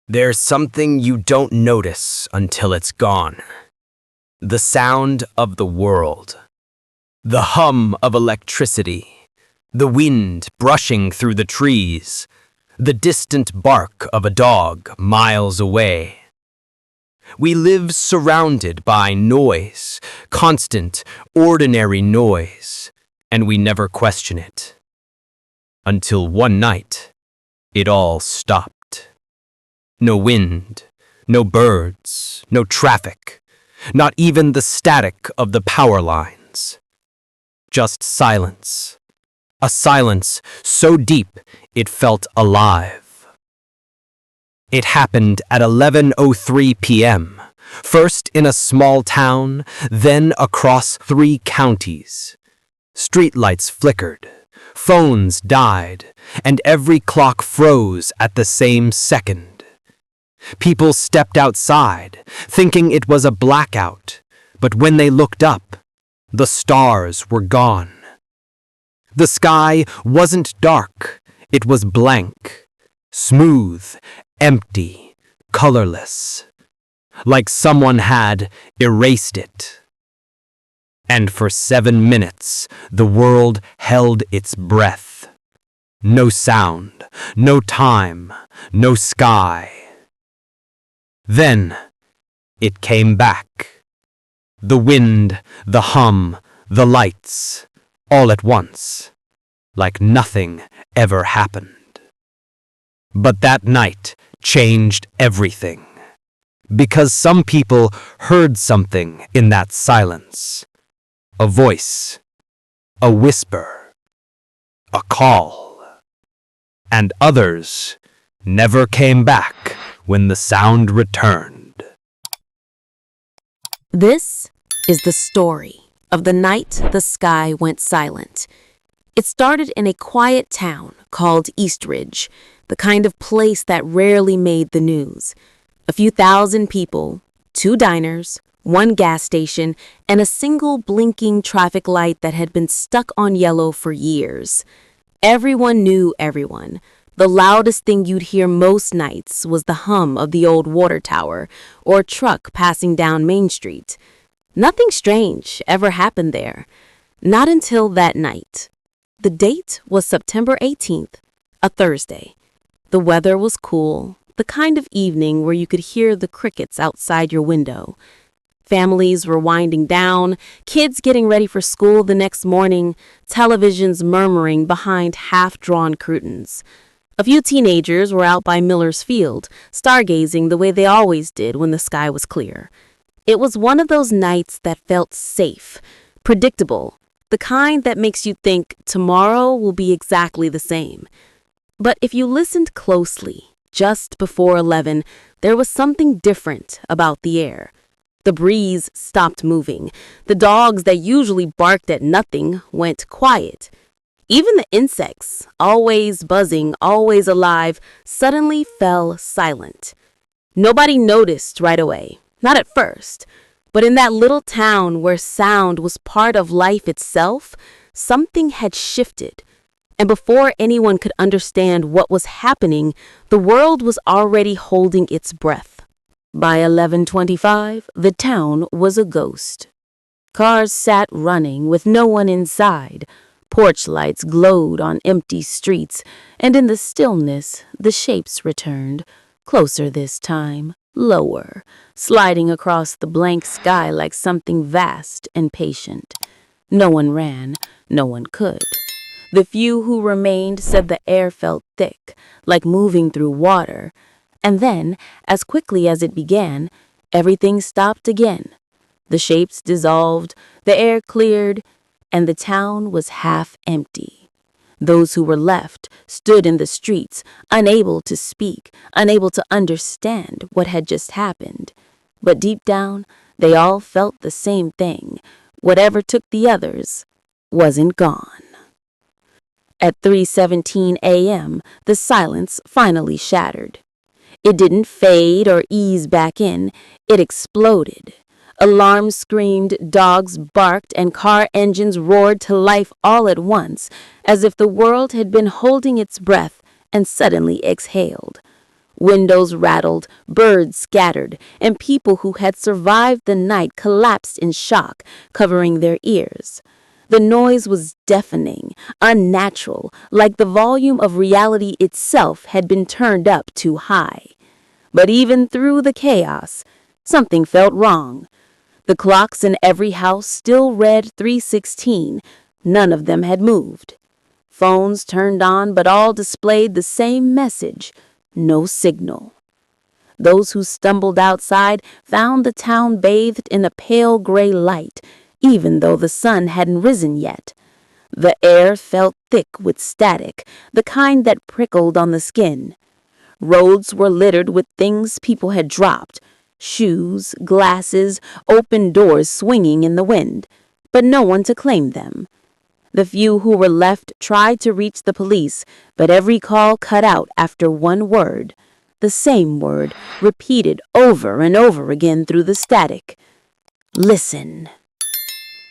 There's something you don't notice until it's gone. The sound of the world. The hum of electricity. The wind brushing through the trees. The distant bark of a dog miles away. We live surrounded by noise, constant, ordinary noise, and we never question it. Until one night, it all stopped. No wind, no birds, no traffic, not even the static of the power lines. Just silence. A silence so deep it felt alive. It happened at 11:03 p.m., first in a small town, then across 3 counties. Streetlights flickered, phones died, and every clock froze at the same second. People stepped outside, thinking it was a blackout, but when they looked up, the stars were gone. The sky wasn't dark, it was blank, smooth, empty, colorless, like someone had erased it. And for 7 minutes, the world held its breath. No sound, no time, no sky. Then it came back. The wind, the hum, the lights, all at once, like nothing ever happened. But that night changed everything, because some people heard something in that silence. A voice, a whisper, a call. And others never came back when the sound returned. This is the story of the night the sky went silent. It started in a quiet town called Eastridge, the kind of place that rarely made the news. A few thousand people, 2 diners, 1 gas station, and a single blinking traffic light that had been stuck on yellow for years. Everyone knew everyone. The loudest thing you'd hear most nights was the hum of the old water tower or a truck passing down Main Street. Nothing strange ever happened there. Not until that night. The date was September 18th, a Thursday. The weather was cool, the kind of evening where you could hear the crickets outside your window. Families were winding down, kids getting ready for school the next morning, televisions murmuring behind half-drawn curtains. A few teenagers were out by Miller's Field, stargazing the way they always did when the sky was clear. It was one of those nights that felt safe, predictable, the kind that makes you think tomorrow will be exactly the same. But if you listened closely, just before 11, there was something different about the air. The breeze stopped moving. The dogs that usually barked at nothing went quiet. Even the insects, always buzzing, always alive, suddenly fell silent. Nobody noticed right away, not at first, but in that little town where sound was part of life itself, something had shifted. And before anyone could understand what was happening, the world was already holding its breath. By 11:25, the town was a ghost. Cars sat running with no one inside. Porch lights glowed on empty streets, and in the stillness, the shapes returned, closer this time, lower, sliding across the blank sky like something vast and patient. No one ran, no one could. The few who remained said the air felt thick, like moving through water. And then, as quickly as it began, everything stopped again. The shapes dissolved, the air cleared, and the town was half empty. Those who were left stood in the streets, unable to speak, unable to understand what had just happened. But deep down, they all felt the same thing. Whatever took the others wasn't gone. At 3:17 a.m., the silence finally shattered. It didn't fade or ease back in, it exploded. Alarms screamed, dogs barked, and car engines roared to life all at once, as if the world had been holding its breath and suddenly exhaled. Windows rattled, birds scattered, and people who had survived the night collapsed in shock, covering their ears. The noise was deafening, unnatural, like the volume of reality itself had been turned up too high. But even through the chaos, something felt wrong. The clocks in every house still read 3:16. None of them had moved. Phones turned on, but all displayed the same message: no signal. Those who stumbled outside found the town bathed in a pale gray light, even though the sun hadn't risen yet. The air felt thick with static, the kind that prickled on the skin. Roads were littered with things people had dropped: shoes, glasses, open doors swinging in the wind, but no one to claim them. The few who were left tried to reach the police, but every call cut out after one word, the same word repeated over and over again through the static: listen.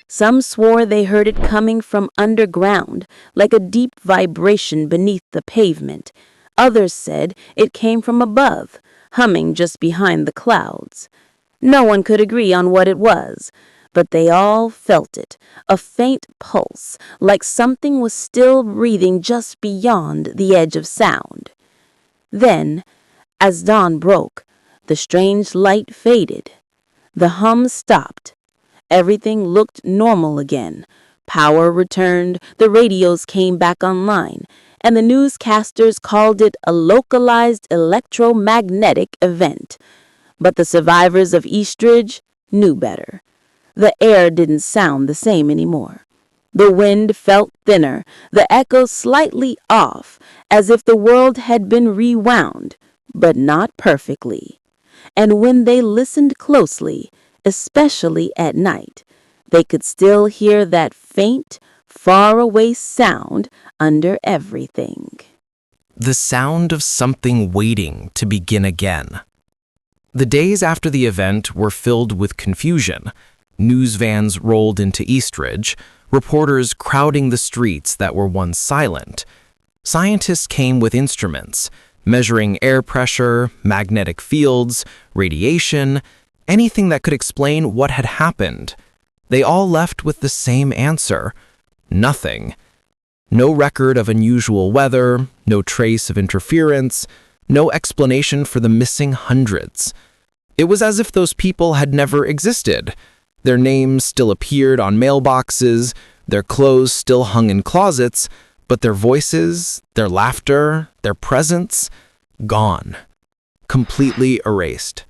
Some swore they heard it coming from underground, like a deep vibration beneath the pavement. Others said it came from above, humming just behind the clouds. No one could agree on what it was, but they all felt it, a faint pulse, like something was still breathing just beyond the edge of sound. Then, as dawn broke, the strange light faded. The hum stopped. Everything looked normal again. Power returned, the radios came back online, and the newscasters called it a localized electromagnetic event. But the survivors of Eastridge knew better. The air didn't sound the same anymore. The wind felt thinner, the echoes slightly off, as if the world had been rewound, but not perfectly. And when they listened closely, especially at night, they could still hear that faint, faraway sound under everything. The sound of something waiting to begin again. The days after the event were filled with confusion. News vans rolled into Eastridge, reporters crowding the streets that were once silent. Scientists came with instruments, measuring air pressure, magnetic fields, radiation, anything that could explain what had happened. They all left with the same answer: nothing. No record of unusual weather, no trace of interference, no explanation for the missing hundreds. It was as if those people had never existed. Their names still appeared on mailboxes, their clothes still hung in closets, but their voices, their laughter, their presence, gone. Completely erased.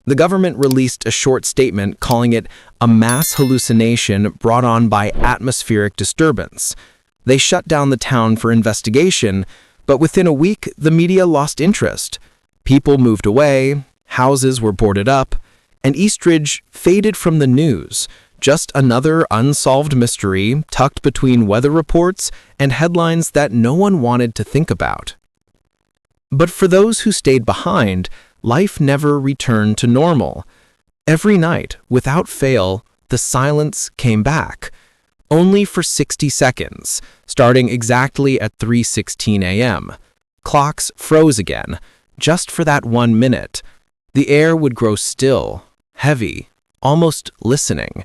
The government released a short statement calling it a mass hallucination brought on by atmospheric disturbance. They shut down the town for investigation, but within a week, the media lost interest. People moved away, houses were boarded up, and Eastridge faded from the news, just another unsolved mystery tucked between weather reports and headlines that no one wanted to think about. But for those who stayed behind, life never returned to normal. Every night, without fail, the silence came back, only for 60 seconds, starting exactly at 3:16 a.m. Clocks froze again, just for that 1 minute. The air would grow still, heavy, almost listening.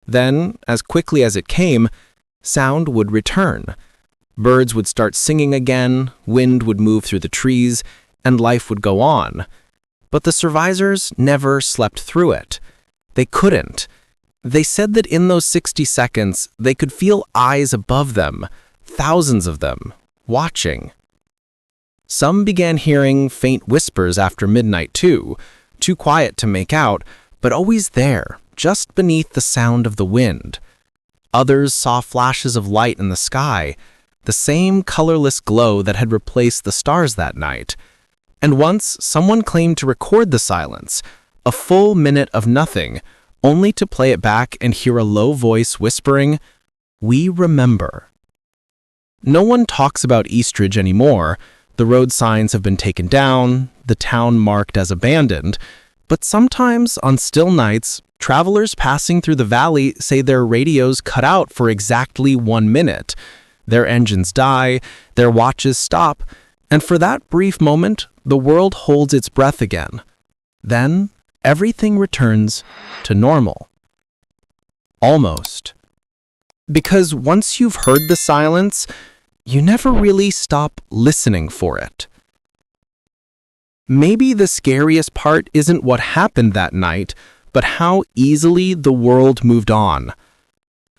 Then, as quickly as it came, sound would return. Birds would start singing again, wind would move through the trees, and life would go on. But the survivors never slept through it. They couldn't. They said that in those 60 seconds, they could feel eyes above them, thousands of them, watching. Some began hearing faint whispers after midnight too quiet to make out, but always there, just beneath the sound of the wind. Others saw flashes of light in the sky, the same colorless glow that had replaced the stars that night. And once, someone claimed to record the silence, a full minute of nothing, only to play it back and hear a low voice whispering, "We remember." No one talks about Eastridge anymore. The road signs have been taken down, the town marked as abandoned, but sometimes, on still nights, travelers passing through the valley say their radios cut out for exactly 1 minute. Their engines die, their watches stop, And for that brief moment, the world holds its breath again. Then, everything returns to normal. Almost. Because once you've heard the silence, you never really stop listening for it. Maybe the scariest part isn't what happened that night, but how easily the world moved on.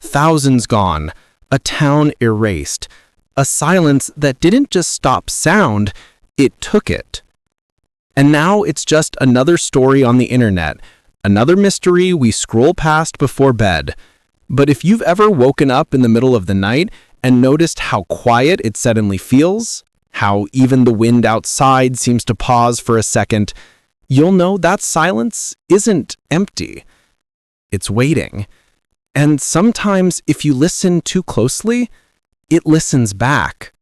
Thousands gone, a town erased, a silence that didn't just stop sound, it took it. And now it's just another story on the internet, another mystery we scroll past before bed. But if you've ever woken up in the middle of the night and noticed how quiet it suddenly feels, how even the wind outside seems to pause for a second, you'll know that silence isn't empty. It's waiting. And sometimes, if you listen too closely, it listens back.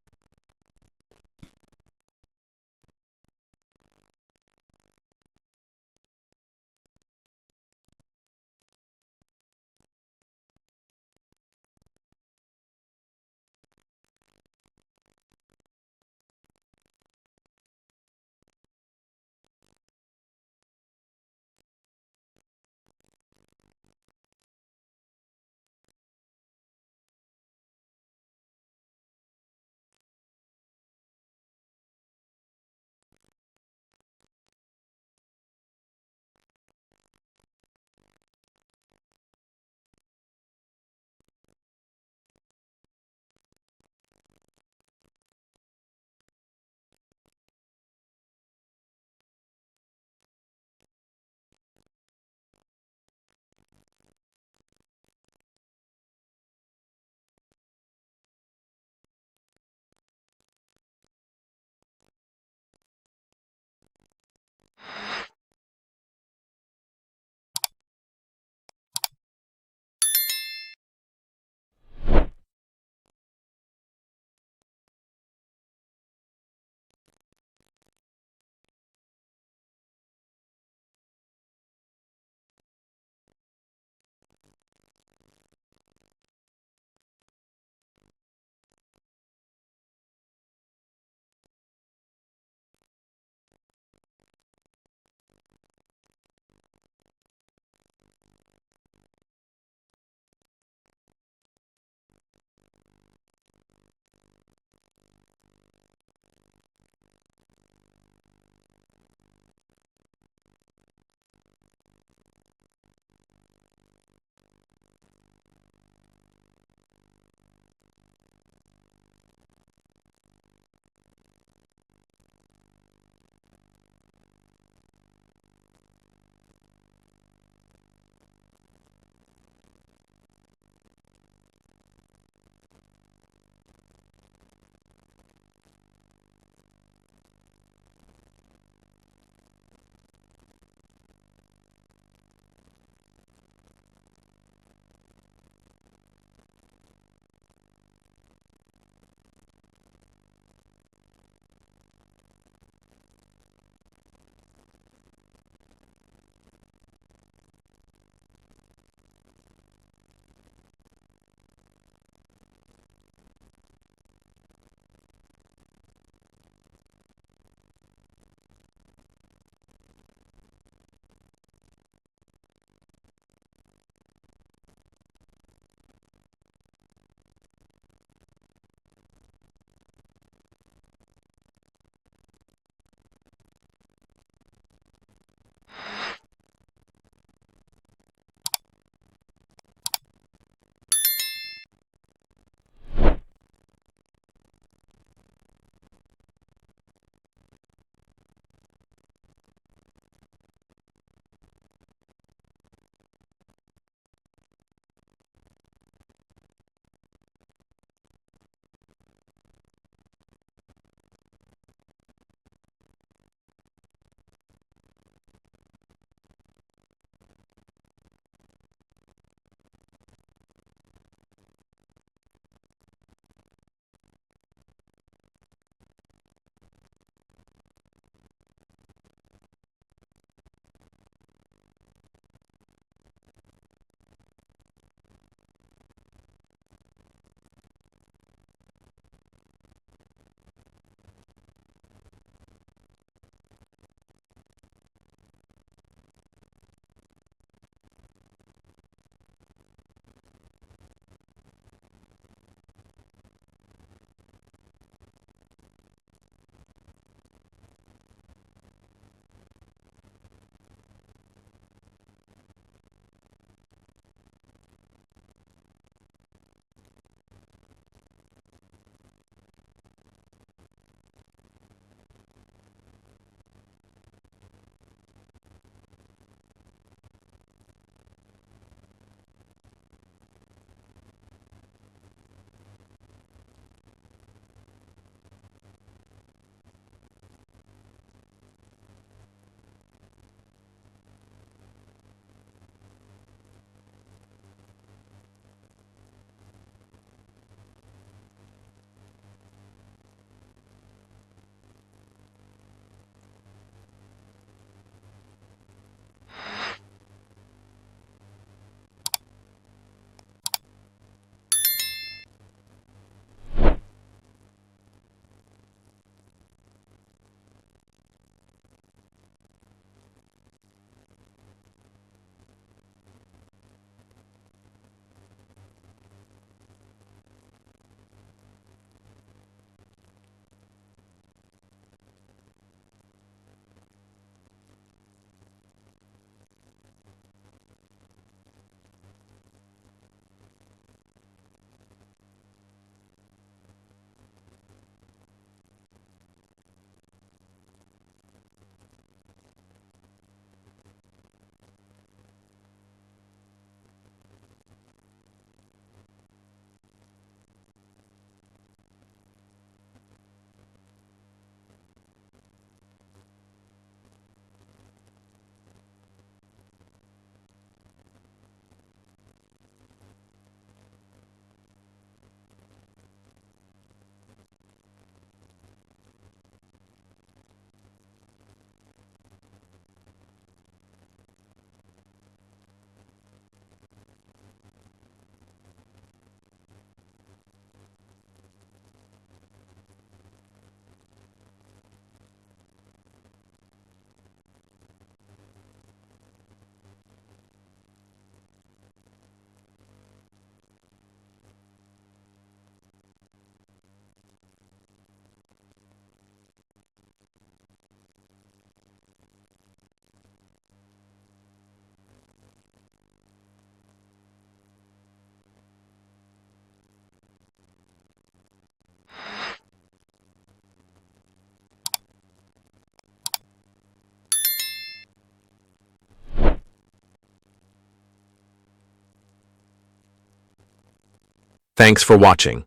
Thanks for watching.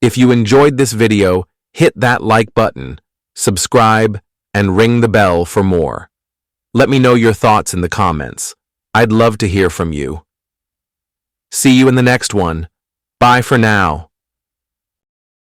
If you enjoyed this video, hit that like button, subscribe, and ring the bell for more. Let me know your thoughts in the comments. I'd love to hear from you. See you in the next one. Bye for now.